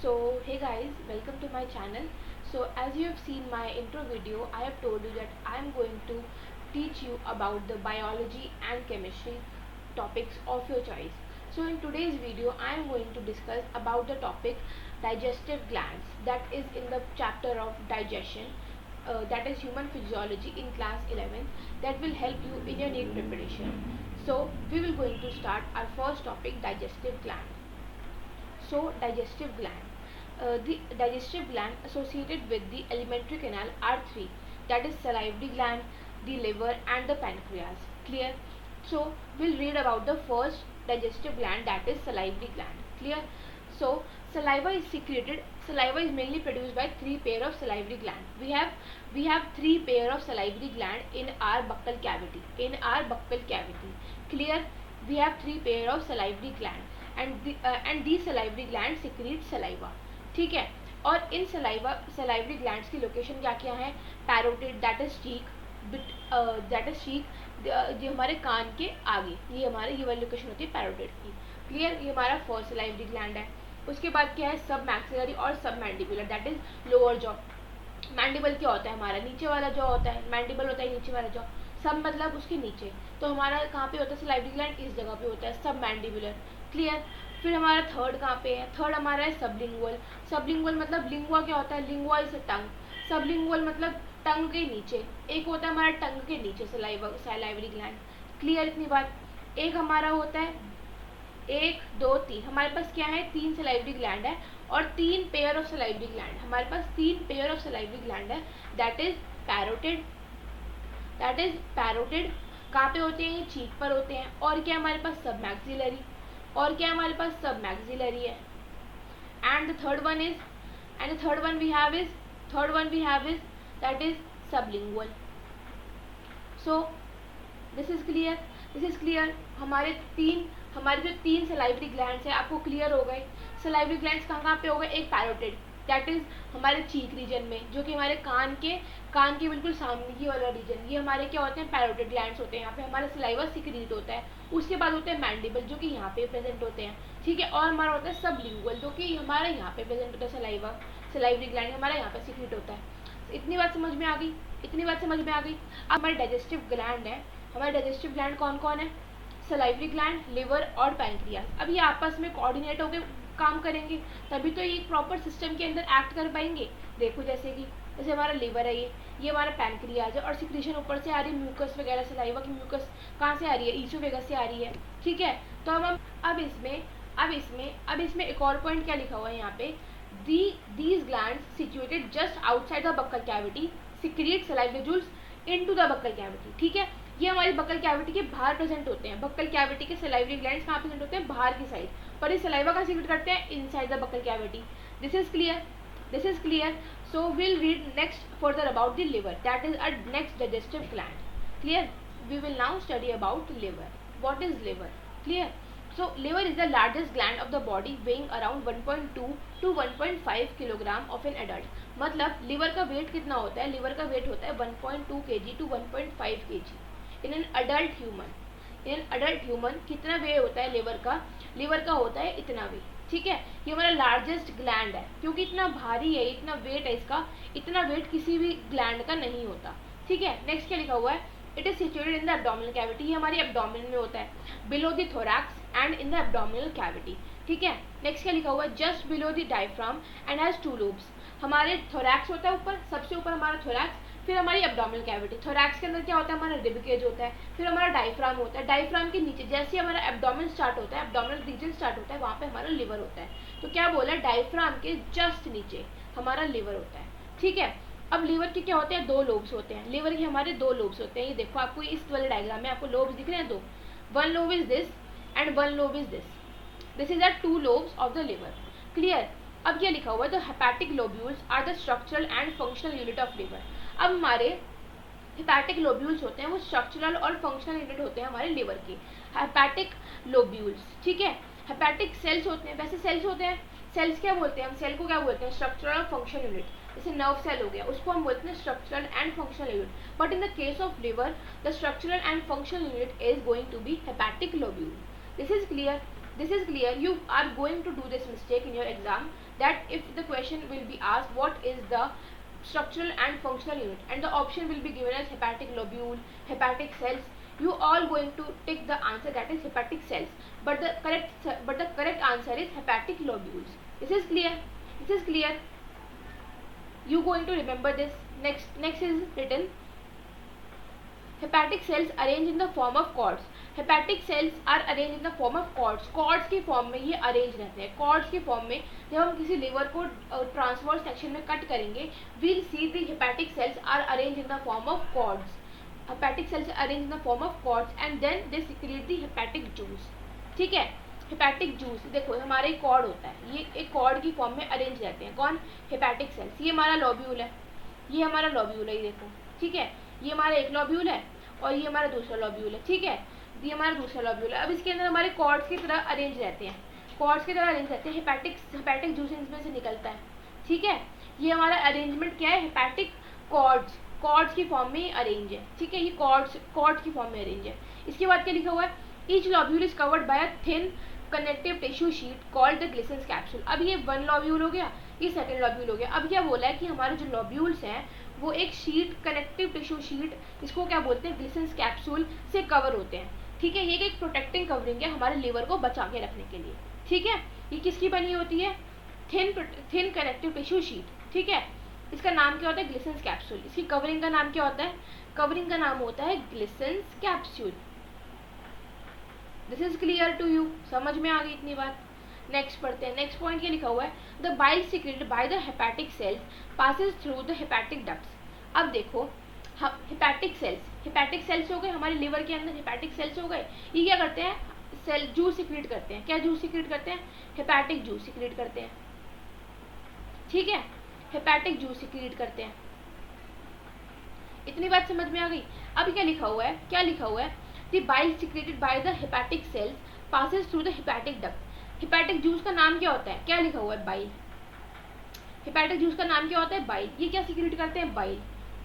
So hey guys, welcome to my channel. So as you have seen my intro video, I have told you that I am going to teach you about the biology and chemistry topics of your choice. So in today's video, I am going to discuss about the topic digestive glands, that is in the chapter of digestion, that is human physiology in class 11, that will help you in your NEET preparation. So we will going to start our first topic, digestive gland. So digestive gland. The digestive gland associated with the alimentary canal are three, that is salivary gland, the liver and the pancreas. Clear? So we'll read about the first digestive gland, that is salivary gland. Clear? So saliva is secreted. Saliva is mainly produced by three pair of salivary gland. We have three pair of salivary gland in our buccal cavity. Clear? We have three pair of salivary gland and these salivary gland secrete saliva. ठीक है, और इन salivary glands की location क्या क्या है? Parotid, that is चीक, जो हमारे कान के आगे, ये वाली लोकेशन होती है पैरोटिड की. क्लियर? ये हमारा फर्स्ट सलाइवरी ग्लैंड है. उसके बाद क्या है? सब मैक्सिलरी और सब mandibular, that is lower jaw. Mandible क्या होता है? हमारा नीचे वाला जॉ होता है. मैंडिबल होता है नीचे वाला जॉ. सब मतलब उसके नीचे. तो हमारा कहाँ पे होता है सलाइवरी ग्लैंड? इस जगह पे होता है, सब मैंडिबुलर. क्लियर? फिर हमारा थर्ड कहाँ पे है? थर्ड हमारा है सबलिंगुअल. सबलिंगुअल मतलब लिंगुआ क्या होता है? Lingua is tongue. सबलिंगुअल मतलब टंग के नीचे. एक होता है हमारा टंग के नीचे सलाइवरी ग्लैंड. क्लियर इतनी बात? एक हमारा होता है, एक दो तीन, हमारे पास क्या है? तीन सलाइवरी ग्लैंड है और तीन पेयर ऑफ सलाइवरी ग्लैंड. हमारे पास तीन पेयर ऑफ सलाइवरी ग्लैंड है, दैट इज पैरोटिड. कहाँ पे होते हैं? ये चीक पर होते हैं. और क्या हमारे पास? सब मैक्सिलरी. और क्या हमारे पास? सब मैक्सिलरी है. And the third one we have is that is sublingual. So this is clear. हमारे जो तीन सलाइवरी ग्लैंड्स है आपको क्लियर हो गए. सलाइवरी ग्लैंड्स कहाँ पे हो गए? एक पैरोटिड, दैट इज हमारे चीक रीजन में, जो कि हमारे कान के बिल्कुल सामने की वाला रीजन. ये हमारे क्या होते हैं? पैरोटिड ग्लैंड्स होते हैं. यहाँ पे हमारा सलाइवा सिक्रीट होता है. उसके बाद होते हैं मैंडिबल, जो कि यहाँ पे प्रेजेंट होते हैं. ठीक है? और हमारा होता है सबलिंगुअल, जो कि हमारा यहाँ पे प्रेजेंट होता है. सलाइवरी ग्लैंड हमारा यहाँ पे सिक्रीट होता है. इतनी बात समझ में आ गई. अब हमारे डाइजेस्टिव ग्लैंड है. हमारे डाइजेस्टिव ग्लैंड कौन कौन है? सलाइवरी ग्लैंड, लिवर और पैंक्रियाज. अब ये आपस में कोऑर्डिनेट होकर काम करेंगे, तभी तो ये प्रॉपर सिस्टम के अंदर एक्ट कर पाएंगे. देखो जैसे हमारा लिवर है, ये हमारा पैंक्रियाज है, और सिक्रीशन ऊपर से आ रही है, म्यूकस वगैरह. सलाइवा की म्यूकस कहाँ से आ रही है? ईसोफेगस से आ रही है. ठीक है? तो अब इसमें एक और पॉइंट क्या लिखा हुआ है यहाँ पे? These glands situated just outside the buccal cavity secrete salivary into the buccal cavity. ठीक है? ये हमारी बक्कल कैविटी के बाहर प्रेजेंट होते हैं. बक्कल कैविटी के सलाइवरी ग्लैंड्स कहाँ प्रेजेंट होते हैं? बाहर की साइड. पर ये सलाइवा का सीक्रेट करते हैं inside the buccal cavity. This is clear. So will read next further about the liver, that is a next digestive gland. Clear? We will now study about liver. What is liver? Clear? So liver is the largest gland of the body, weighing around 1.2 to 1.5 kilogram of an adult. मतलब liver का wait कितना होता है? Liver का wait होता है 1.2 kg to 1.5 kg in an adult human. कितना wait होता है लिवर का? लिवर का होता है इतना वेट. ठीक है? ये हमारा लार्जेस्ट ग्लैंड है, क्योंकि इतना भारी है, इतना वेट है इसका. इतना वेट किसी भी ग्लैंड का नहीं होता. ठीक है? नेक्स्ट क्या लिखा हुआ है? It is situated in the abdominal cavity. ये हमारी एब्डोमिन में होता है, below the thorax and in the abdominal cavity. ठीक है? नेक्स्ट क्या लिखा हुआ है? Just below the diaphragm and has 2 lobes. हमारे थोरैक्स होता है ऊपर, सबसे ऊपर हमारा थोरैक्स, फिर हमारी एब्डोमिनल कैविटी. थोरैक्स के अंदर क्या होता है? हमारा रिब केज होता है. फिर हमारा डायफ्राम होता है. डायफ्राम के नीचे जैसे हमारा एब्डोमिन स्टार्ट होता है, एब्डोमिनल रीजन स्टार्ट होता है, वहाँ पे हमारा लिवर होता है. तो क्या बोला? डायफ्राम के जस्ट नीचे हमारा लिवर होता है. ठीक है? अब लिवर के क्या होते हैं? 2 लोब्स होते हैं. लिवर के हमारे 2 लोब्स होते हैं. ये देखो, आपको इस वाले डायग्राम में आपको लोब्स दिख रहे हैं 2. 1 lobe is this and 1 lobe is this. This is the 2 lobes of the liver. Clear? अब क्या लिखा हुआ है? The hepatic lobules are the structural and functional unit of liver. अब हमारे हेपेटिक लोब्यूल्स होते हैं, वो स्ट्रक्चरल और फंक्शनल यूनिट होते हैं हमारे लिवर के. Hepatic lobules. ठीक है? हेपेटिक सेल्स होते हैं. वैसे सेल्स होते हैं, सेल्स क्या बोलते हैं? हम सेल को क्या बोलते हैं? स्ट्रक्चरल और फंक्शनल यूनिट. जैसे नर्व सेल हो गया, उसको हम बोलते हैं structural and functional unit. But in the case of liver, the structural and functional unit is going to be hepatic lobule. This is clear. This is clear. You are going to do this mistake in your exam, that if the question will be asked what is the structural and functional unit and the option will be given as hepatic lobule, hepatic cells, you all going to take the answer that is hepatic cells, but the correct answer is hepatic lobules. This is clear. This is clear. You going to remember this. Next is written hepatic cells arranged in the form of cords. Hepatic cells are arrange in the form of cords. Cords के form में ये arrange रहते हैं. Chords के form में जब हम किसी लिवर को ट्रांसवर्स सेक्शन में कट करेंगे, we'll see the hepatic cells are arrange in the form of cords. Hepatic cells arrange in the form of cords and then they secrete the hepatic juice. ठीक है, hepatic juice. देखो हमारा एक cord होता है, ये एक कॉर्ड की फॉर्म में अरेंज रहते हैं. कौन? Hepatic sales. ये हमारा लॉब्यूल है, ये हमारा लॉब्यूल है, ये देखो. ठीक है, ये हमारा एक लॉब्यूल है और ये हमारा दूसरा लॉब्यूल है. ठीक है, ये हमारा दूसरा लॉब्यूल है. अब इसके अंदर हमारे कॉर्ड्स की तरह अरेंज रहते हैं. कॉर्ड्स की तरह अरेंज रहते हैं. हेपेटिक जूस इनमें से निकलता है. ठीक है, ये हमारा अरेंजमेंट क्या है? हेपेटिक कॉर्ड्स की फॉर्म में अरेंज है. ठीक है, ये कॉर्ड्स की फॉर्म में अरेंज है. इसके बाद क्या लिखा हुआ है? Each lobule is covered by a thin connective tissue sheet called the Glisson's capsule. अब ये वन लॉब्यूल हो गया, ये सेकंड लॉब्यूल हो गया. अब क्या बोला है कि हमारे जो लॉब्यूल्स हैं वो एक शीट, कनेक्टिव टिश्यू शीट, इसको क्या बोलते हैं? ग्लिसन्स कैप्सूल से कवर होते हैं. ठीक है, ये एक प्रोटेक्टिंग कवरिंग है हमारे लिवर को बचा के रखने के लिए. ठीक है, ये किसकी बनी होती है? Thin connective tissue sheet. ठीक है, इसका नाम क्या होता है? Glisson's capsule. इसकी कवरिंग का नाम क्या होता है? कवरिंग का नाम होता है Glisson's capsule. This is clear to you? समझ में आ गई इतनी बात? नेक्स्ट पढ़ते हैं. नेक्स्ट पॉइंट क्या लिखा हुआ है? The bile secreted by the hepatic sales passes through the hepatic ducts. अब देखो, हेपेटिक सेल्स हो गए हमारे लिवर के अंदर. हेपेटिक सेल्स हो गए, ये क्या करते हैं? सेल जूस सिक्रीट करते हैं. क्या जूस सिक्रीट करते हैं? हेपेटिक जूस सिक्रीट करते हैं. ठीक है, हेपेटिक जूस सिक्रीट करते हैं. इतनी बात समझ में आ गई? अब क्या लिखा हुआ है? क्या लिखा हुआ है? The bile secreted by the hepatic sales passes through the hepatic duct. Hepatic juice का नाम क्या होता है? क्या लिखा हुआ है? बाइल. हेपेटिक जूस का नाम क्या होता है? बाइल. ये क्या सिक्रीट करते हैं? बाइल.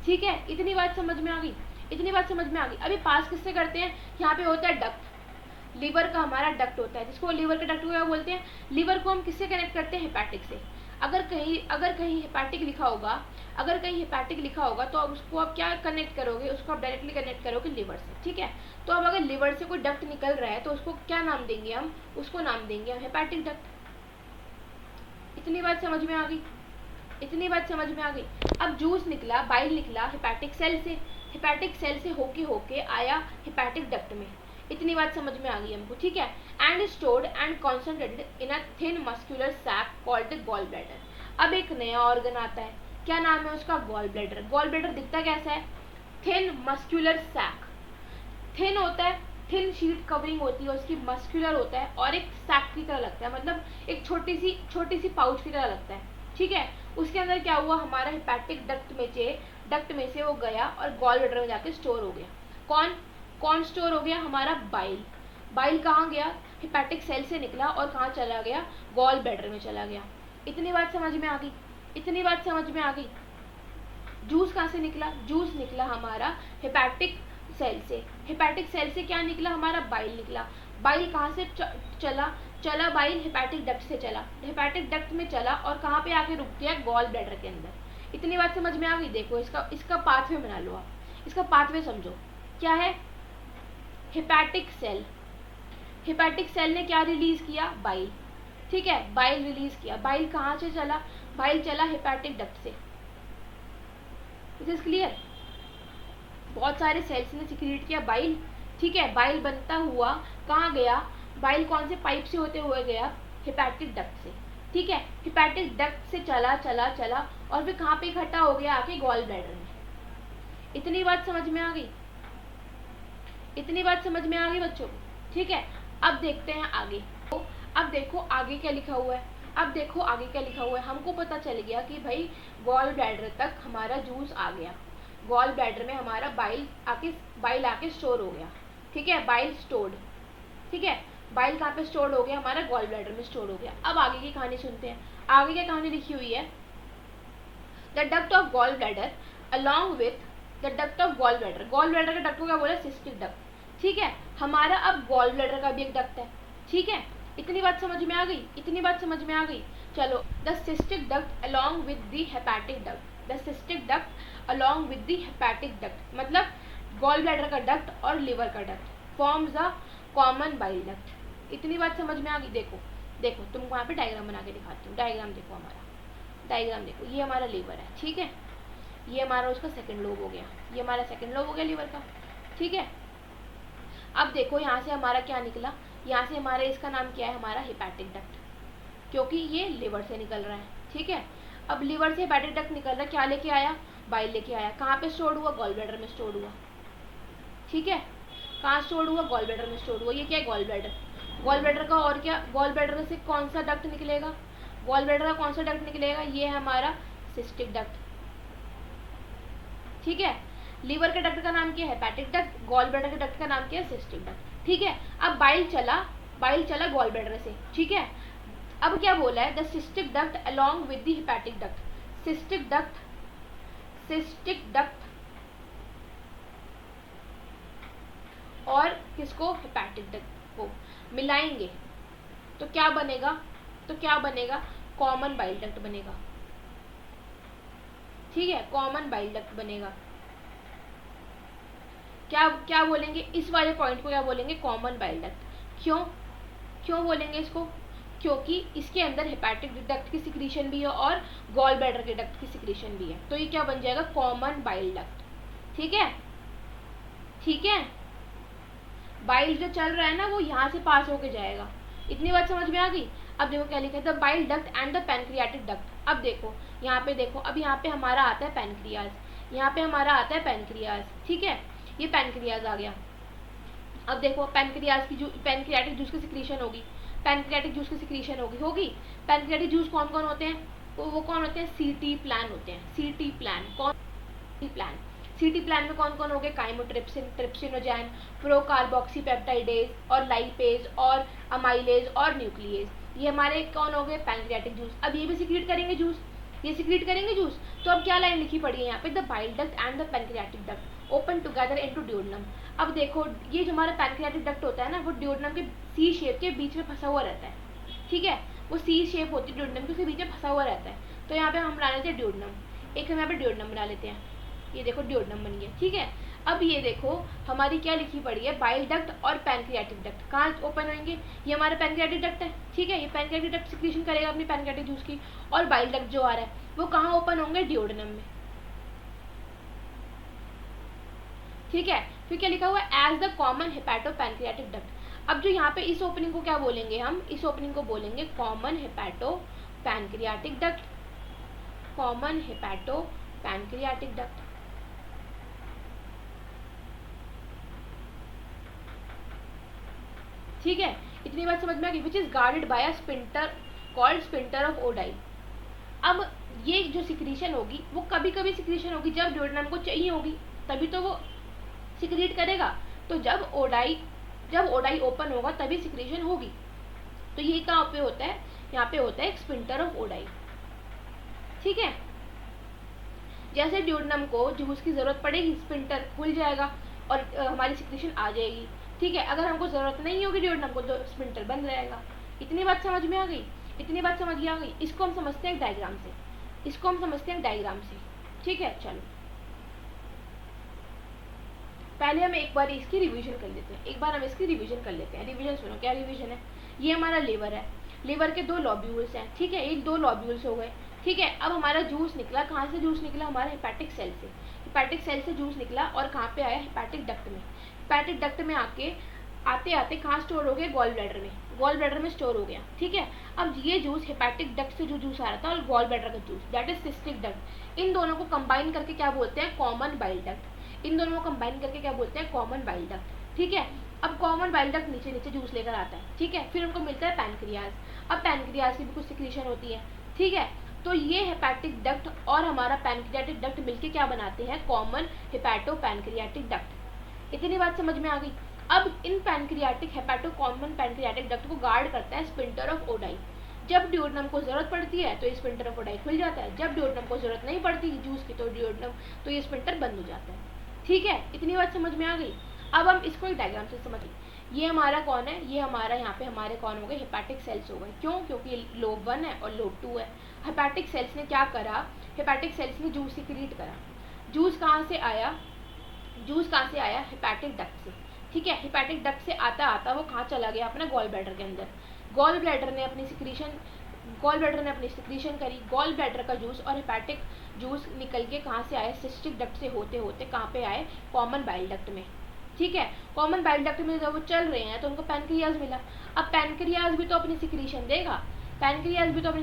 ठीक है, इतनी बात समझ में आ गई? इतनी बात समझ में आ गई. अभी पास किससे करते हैं? यहाँ पे होता है डक्ट. लिवर का हमारा डक्ट होता है, जिसको लिवर का डक्ट क्या बोलते हैं? लिवर को हम किससे कनेक्ट करते हैं? हेपेटिक से. अगर कहीं हेपेटिक लिखा होगा तो अब उसको आप क्या कनेक्ट करोगे? उसको आप डायरेक्टली कनेक्ट करोगे लिवर से. ठीक है, तो अब अगर लिवर से कोई डक्ट निकल रहा है तो उसको क्या नाम देंगे हम? उसको नाम देंगे हम हेपेटिक डक्ट. इतनी बात समझ में आ गई? इतनी बात समझ में आ गई? अब जूस निकला, बाइल निकला हेपेटिक सेल से होके आया हेपेटिक डक्ट में. इतनी बात समझ में आ गई हमको? ठीक है, and stored and concentrated in a thin muscular sac called the gall bladder. अब एक नया ऑर्गन आता है, क्या नाम है उसका? Gall bladder. गॉल ब्लैडर दिखता कैसा है? Thin muscular sac. थिन होता है, थिन शीट कवरिंग होती है उसकी, मस्कुलर होता है और एक सैक की तरह लगता है, मतलब एक छोटी सी पाउच की तरह लगता है. ठीक है, उसके अंदर क्या हुआ? हमारा हेपेटिक डक्ट में से वो गया और गॉल ब्लैडर में जाके स्टोर हो गया. कौन स्टोर हो गया? हमारा बाइल. बाइल कहाँ गया? हेपेटिक सेल से निकला और कहाँ चला गया? गॉल ब्लैडर में चला गया. इतनी बात समझ में आ गई? इतनी बात समझ में आ गई? जूस कहाँ से निकला? जूस निकला हमारा हेपेटिक सेल से. हेपेटिक सेल से क्या निकला? हमारा बाइल निकला. बाइल कहाँ से चला बाइल हेपेटिक डक्ट से चला. हेपेटिक डक्ट में चला और कहाँ पे आके रुक गया? गॉल ब्लैडर के अंदर. इतनी बात समझ में आ गई? देखो इसका पाथवे बना लो आप. इसका पाथवे समझो. क्या है? हेपेटिक सेल ने क्या रिलीज किया? बाइल. ठीक है, बाइल रिलीज किया. बाइल कहाँ से चला? बाइल चला हेपेटिक डक्ट से. It is clear? बहुत सारे सेल्स ने सिक्रीट किया बाइल. ठीक है, बाइल बनता हुआ कहाँ गया? बाइल कौन से पाइप से होते हुए गया? हेपेटिक डक्ट से. ठीक है, हेपेटिक डक्ट से चला और फिर कहाँ पे इकट्ठा हो गया? आके गॉल ब्लैडर में. इतनी बात समझ में आ गई? इतनी बात समझ में आ गई बच्चों? ठीक है, अब देखते हैं आगे. तो अब देखो आगे क्या लिखा हुआ है. हमको पता चल गया कि भाई गॉल ब्लैडर तक हमारा जूस आ गया. गॉल ब्लैडर में हमारा बाइल आके स्टोर हो गया. ठीक है, बाइल स्टोर्ड. ठीक है, बाइल कहाँ पे स्टोर हो गया? हमारा गॉल ब्लैडर में स्टोर हो गया. अब आगे की कहानी सुनते हैं. आगे क्या कहानी लिखी हुई है? The duct of gall bladder along with the duct of gall bladder. Gall bladder का डक्ट को क्या बोला? Cystic duct. ठीक है, हमारा अब गॉल ब्लैडर का भी एक डक्ट है. ठीक है, इतनी बात समझ में आ गई, इतनी बात समझ में आ गई। चलो, the cystic duct along with the hepatic duct, the cystic duct along with the hepatic duct मतलब गॉल ब्लैडर का डक्ट और लिवर का duct forms a common bile duct. इतनी बात समझ में आ गई। देखो देखो तुमको यहाँ पे डायग्राम बना के दिखाती हूँ। डायग्राम देखो, हमारा डायग्राम देखो, ये हमारा लीवर है, ठीक है, ये हमारा उसका सेकंड लोब हो गया, ये हमारा सेकंड लोब हो गया लीवर का, ठीक है। अब देखो यहाँ से हमारा क्या निकला, यहाँ से हमारा इसका नाम क्या है, हमारा हेपेटिक डक्ट, क्योंकि ये लिवर से निकल रहा है, ठीक है। अब लिवर से हेपेटिक डक्ट निकल रहा है, क्या लेके आया, बाइल लेके आया। कहाँ पे स्टोर हुआ, गॉल ब्लैडर में स्टोर हुआ, ठीक है। कहाँ स्टोर हुआ, गॉल ब्लैडर में स्टोर हुआ। ये क्या है, गॉल ब्लैडर। गॉल ब्लैडर का और क्या, गॉल ब्लैडर से कौन सा डक्ट निकलेगा, गॉल ब्लैडर का कौन सा डक्ट निकलेगा, ये है हमारा सिस्टिक डक्ट, ठीक है। लीवर के डक्ट का नाम क्या है, हेपेटिक डक्ट, गॉल ब्लैडर के डक्ट का नाम क्या है, सिस्टिक डक्ट, ठीक है। अब बाइल चला गॉल ब्लैडर से, ठीक है। अब क्या बोला है, the cystic duct along with the hepatic duct, cystic duct और किसको, हेपेटिक डक्ट को मिलाएंगे तो क्या बनेगा, कॉमन बाइल डक्ट बनेगा, ठीक है, कॉमन बाइल डक्ट बनेगा। क्या बोलेंगे, इस वाले पॉइंट को क्या बोलेंगे, कॉमन बाइल डक्ट। क्यों बोलेंगे इसको, क्योंकि इसके अंदर हेपेटिक डक्ट की सिक्रीशन भी है और गॉल ब्लैडर के डक्ट की सिक्रीशन भी है, तो ये क्या बन जाएगा, कॉमन बाइल डक्ट, ठीक है, ठीक है। बाइल जो चल रहा है ना वो यहाँ से पास होके जाएगा। इतनी बात समझ में आ गई। अब देखो क्या लिखा है, the bile duct and the pancreatic duct. अब देखो यहाँ पे देखो, अब यहाँ पे हमारा आता है पैनक्रियाज, यहाँ पे हमारा आता है पैनक्रियाज, ठीक है, ये पैनक्रियाज आ गया। अब देखो पैनक्रियाज की जो पैनक्रियाटिक जूस की सिक्रीशन होगी, पैनक्रियाटिक जूस की सिक्रीशन होगी। पैनक्रियाटिक जूस कौन कौन होते हैं, वो कौन होते हैं, सीटी प्लान होते हैं, सीटी प्लान, कौन, सीटी प्लान में कौन कौन हो गए, काइमोट्रिप्सिन, ट्रिप्सिनोजैन, प्रोकार्बोक्सीपेप्टाइडेज और लाइपेज और अमाइलेज और न्यूक्लियेज। ये हमारे कौन हो गए, पैनक्रियाटिक जूस। अब ये भी सिक्रीट करेंगे जूस, ये सिक्रीट करेंगे जूस। तो अब क्या लाइन लिखी पड़ी है यहाँ पे, the bile duct and the pancreatic duct open together into duodenum. अब देखो ये जो हमारा पैनक्रियाटिक डक्ट होता है ना, वो ड्यूडेनम के सी शेप के बीच में फंसा हुआ रहता है, ठीक है, वो सी शेप होती है ड्यूडेनम के, उसके बीच में फंसा हुआ रहता है। तो यहाँ पे हम बना लेते हैं ड्यूडेनम, एक हम यहाँ पे ड्यूडेनम बना लेते हैं, ये देखो ड्यूडेनम बन गया, ठीक है। अब ये देखो हमारी क्या लिखी पड़ी है, बाइल डक्ट और पैनक्रियाटिक डक्ट कहाँ ओपन होंगे, ये हमारा पैनक्रियाटिक डक्ट है, ठीक है, ये पैनक्रियाटिक डक्ट सिक्रीशन करेगा अपनी पैनक्रियाटिक जूस की, और बाइल डक्ट जो आ रहा है वो कहाँ ओपन होंगे, ड्यूडेनम में, ठीक है। फिर क्या लिखा हुआ है, as the common hepato pancreatic duct. अब जो यहाँ पे इस ओपनिंग को क्या बोलेंगे, हम इस ओपनिंग को बोलेंगे common hepato pancreatic duct, common hepato pancreatic duct, ठीक है। इतनी बात समझ में आ गई, which is guarded by a sphincter called sphincter of ODI. अब ये जो सिक्रीशन होगी वो कभी कभी सिक्रीशन होगी जब ड्यूडेनम को चाहिए होगी, तभी तो वो सिक्रीट करेगा। तो जब ओडाई ओपन होगा तभी सिक्रीशन होगी। तो ये कहाँ पे होता है, यहाँ पे होता है एक स्पिंटर ऑफ ओडाई, ठीक है। जैसे ड्यूडेनम को जूस की जरूरत पड़ेगी, स्पिंटर खुल जाएगा और हमारी सिक्रीशन आ जाएगी, ठीक है। अगर हमको जरूरत नहीं होगी ड्यूडेनम को तो स्पिंटर बंद रहेगा। इतनी बात समझ में आ गई, इतनी बात समझ में आ गई। इसको हम समझते हैं डायग्राम से, इसको हम समझते हैं डायग्राम से, ठीक है। चलो पहले हम एक बार इसकी रिवीजन कर लेते हैं, रिवीजन सुनो, क्या रिवीजन है, ये हमारा लीवर है, लीवर के दो लॉब्यूल्स हैं, ठीक है, एक दो लॉब्यूल्स हो गए, ठीक है। अब हमारा जूस निकला, कहाँ से जूस निकला, हमारे हेपेटिक सेल से, हेपेटिक सेल से जूस निकला और कहाँ पे आया, हेपेटिक डक्ट में, हेपेटिक डक्ट में आते आते कहाँ स्टोर हो गया, गॉल ब्लैडर में, गॉल ब्लैडर में स्टोर हो गया, ठीक है। अब ये जूस हेपेटिक डक्ट से जो जूस आ रहा था और गॉल ब्लैडर का juice, that is cystic duct, इन दोनों को कंबाइन करके क्या बोलते हैं, कॉमन बाइल डक्ट, इन दोनों को कंबाइन करके क्या बोलते हैं, कॉमन बाइल डक्ट, ठीक है। अब कॉमन बाइल डक्ट नीचे नीचे जूस लेकर आता है, ठीक है, फिर उनको मिलता है पैनक्रियाज। अब पैनक्रियाज की भी कुछ सिक्रीशन होती है, ठीक है। तो ये हेपेटिक डक्ट और हमारा पैनक्रियाटिक डक्ट मिलके क्या बनाते हैं, कॉमन हेपेटो पैनक्रियाटिक डक्ट। इतनी बात समझ में आ गई। अब इन pancreatic hepato common pancreatic duct को गार्ड करता है स्पिंटर ऑफ ओडाई। जब ड्यूडेनम को जरूरत पड़ती है तो ये स्पिंटर ऑफ ओडाई खुल जाता है, जब ड्यूडेनम को जरूरत नहीं पड़ती जूस की तो ये स्पिंटर बंद हो जाता है, ठीक है। इतनी बात समझ में आ गई। अब हम इसको एक डायग्राम से समझिए, ये हमारा कौन है, ये हमारा यहाँ पे हमारे कौन हो गए, हेपेटिक सेल्स हो गए। क्यों? क्योंकि लोब 1 है और लोब 2 है। हेपेटिक सेल्स ने क्या करा, हेपेटिक सेल्स ने जूस सिक्रीट करा। जूस कहाँ से आया, जूस कहाँ से आया, हेपेटिक डक्ट से। ठीक है, हेपेटिक डक्ट से आता आता वो कहाँ चला गया, अपना गॉल ब्लैडर के अंदर। गॉल ब्लैडर ने अपनी सिक्रीशन करी। गॉल ब्लैडर का जूस और हेपेटिक जूस निकल के कहाँ से आए, सिस्टिक डक्ट से होते होते कहाँ पे आए, कॉमन बाइल डक्ट में। ठीक है, कॉमन बाइल डक्ट में जब वो चल रहे हैं तो उनको पैनक्रियाज मिला। अब पैनक्रियाज भी तो अपनी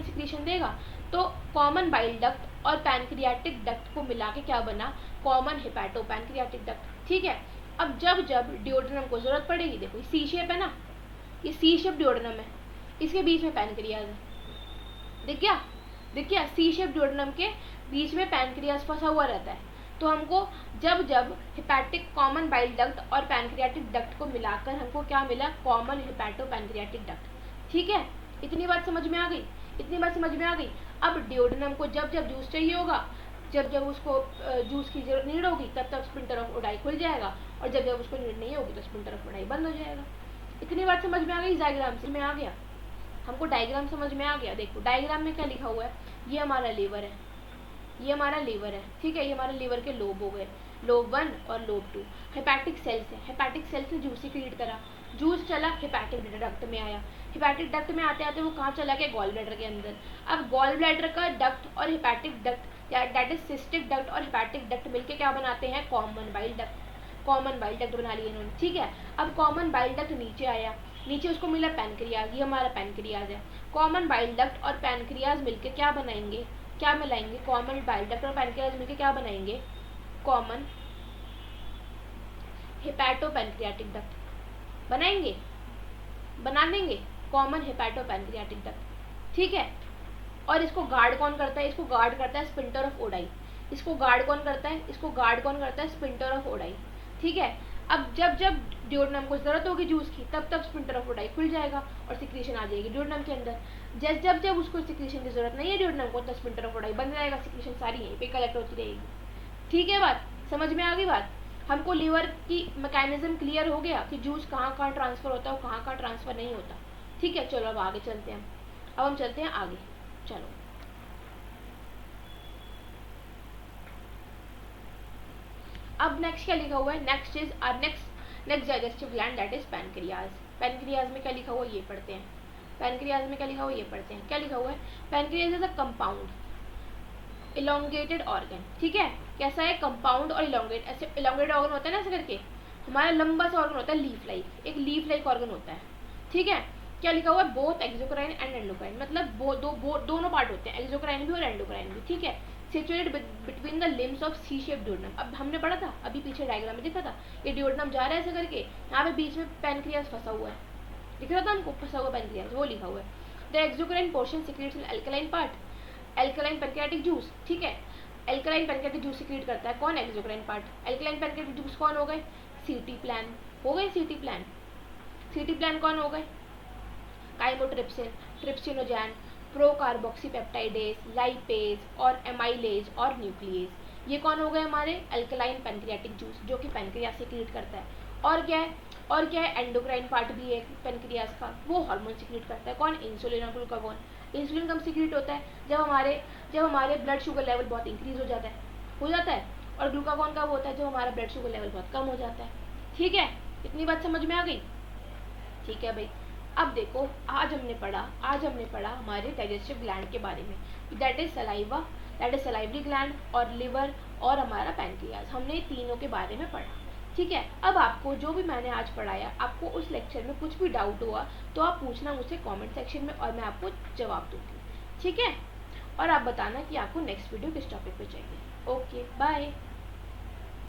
सिक्रीशन देगा, तो कॉमन बाइल डक्ट और पैनक्रियाटिक डक्ट को मिला के क्या बना, कॉमन हेपेटो पैनक्रियाटिक डक्ट। ठीक है, अब जब जब डिओड्रेनम को जरूरत पड़ेगी, देखो सी शेप है ना, ये सी शेप डिओड्रेनम है, इसके बीच में पैनक्रियाज है। दिख गया सी शेप डिओड्रेनम के बीच में पैनक्रियाज फंसा हुआ रहता है। तो हमको जब जब हेपेटिक कॉमन बाइल डक्ट और पैनक्रियाटिक डक्ट को मिलाकर हमको क्या मिला, कॉमन हेपेटो पैनक्रियाटिक डक्ट। ठीक है, इतनी बात समझ में आ गई। अब डिओड्रेनम को जब जब जूस चाहिए होगा, जब जब उसको जूस की जरूरत नीड होगी, तब तक स्पिंटर ऑफ ओडाई खुल जाएगा, और जब जब उसको नीड नहीं होगी तो स्पिंटर ऑफ ओडाई बंद हो जाएगा। इतनी बात समझ में आ गई, डायग्राम से में आ गया, हमको डायग्राम समझ में आ गया। देखो डायग्राम में क्या लिखा हुआ है, ये हमारा लीवर है, ठीक है, ये हमारे लीवर के लोब हो गए, लोब 1 और लोब 2। हेपेटिक सेल्स है, हेपेटिक सेल्स ने जूस सिक्रीट करा, जूस चला हेपेटिक डक्ट में आया, हेपेटिक डक्ट में आते आते वो कहाँ चला गया, गॉल ब्लैडर के अंदर। अब गॉल ब्लैडर का डक्ट और hepatic duct, that is cystic duct और हेपेटिक डक्ट मिलके क्या बनाते हैं, कॉमन बाइल डक्ट बना लिया इन्होंने। ठीक है, अब कॉमन बाइल डक्ट नीचे आया, नीचे उसको मिला पैनक्रियाज, ये हमारा पैनक्रियाज है। कॉमन बाइल डक्ट और पैनक्रियाज मिलके क्या बनाएंगे, क्या मिलाएंगे, कॉमन बाइल डक्ट और पैनक्रियाज मिलके क्या बनाएंगे, कॉमन हेपेटो पैनक्रियाटिक डक्ट बना देंगे कॉमन हेपेटो पैनक्रियाटिक डक्ट। ठीक है, और इसको गार्ड कौन करता है, इसको गार्ड करता है स्पिंटर ऑफ ओडाई। इसको गार्ड कौन करता है, स्पिंटर ऑफ ओडाई। ठीक है, अब जब जब डिओड्रेनम को जरूरत होगी जूस की, तब तक स्पिंटर ऑफ ओडाई खुल जाएगा और सिक्रीशन आ जाएगी डिओड्रेनम के अंदर। जब जब उसको सिक्रीशन की जरूरत नहीं है डिओड्रेनम को, तो स्पिंटर ऑफ ओडाई बंद रहेगा, सिक्रीशन सारी यहीं पे कलेक्ट होती रहेगी। ठीक है, बात समझ में आ गई। बात हमको लीवर की मैकेनिज्म क्लियर हो गया कि जूस कहाँ कहाँ ट्रांसफर होता है और कहाँ कहाँ ट्रांसफर नहीं होता। ठीक है, चलो अब आगे चलते हैं, अब हम चलते हैं आगे। चलो अब नेक्स्ट क्या लिखा हुआ है, next is our next digestive gland, that is pancreas. Pancreas में क्या लिखा हुआ है, ये पढ़ते हैं। क्या लिखा हुआ है, pancreas is a compound elongated organ. ठीक है, कैसा है, कंपाउंड और इलोंगेट, ऐसे इलोंगेटेड ऑर्गन होता है ना, ऐसे करके हमारा लंबा सा ऑर्गन होता है, लीफ लाइक, एक लीफ लाइक ऑर्गन होता है। ठीक है, क्या लिखा हुआ है, बोथ एक्सोक्राइन एंड एंडोक्राइन, मतलब दोनों पार्ट होते हैं, एक्सोक्राइन भी और एंडोक्राइन भी। ठीक है, situated between the limbs of C shape duodenum. अब हमने पढ़ा था, अभी पीछे डायग्राम में दिखा था, ये डिओड्रेनम जा रहा है ऐसे करके, यहाँ पे बीच में पैनक्रियाज फंसा हुआ है, दिख रहा था हमको, फंसा हुआ पैनक्रियाज, वो लिखा हुआ है। The exocrine portion secretes an alkaline part, alkaline pancreatic juice. ठीक है, अल्कलाइन पैनक्रियाटिक जूस सिक्रेट करता है कौन, exocrine part. Alkaline pancreatic juice कौन हो गए, सीटी प्लान हो गए, सीटी प्लान कौन हो गए, काइमोट्रिप्सिन, ट्रिप्सिनोजैन, प्रोकार्बोक्सीपेप्टाइडेज, लाइपेज और एमाइलेज और न्यूक्लियेज, ये कौन हो गए हमारे, अल्कलाइन पैनक्रियाटिक जूस, जो कि पैनक्रियाज सिक्रीट करता है। और क्या है, एंडोक्राइन पार्ट भी है पैनक्रियाज का, वो हार्मोन सिक्रीट करता है कौन, इंसुलिन और ग्लूकागोन। इंसुलिन कब सिक्रीट होता है, जब हमारे ब्लड शुगर लेवल बहुत इंक्रीज हो जाता है, और ग्लूकागोन कब होता है, जब हमारा ब्लड शुगर लेवल बहुत कम हो जाता है। ठीक है, इतनी बात समझ में आ गई। ठीक है भाई, अब देखो आज हमने पढ़ा हमारे डाइजेस्टिव ग्लैंड के बारे में, दैट इज सलाइवरी ग्लैंड और लिवर और हमारा पैनक्रियाज, हमने तीनों के बारे में पढ़ा। ठीक है, अब आपको जो भी मैंने आज पढ़ाया, आपको उस लेक्चर में कुछ भी डाउट हुआ तो आप पूछना मुझसे कमेंट सेक्शन में और मैं आपको जवाब दूंगी। ठीक है, और आप बताना कि आपको नेक्स्ट वीडियो किस टॉपिक पे चाहिए। Okay, bye.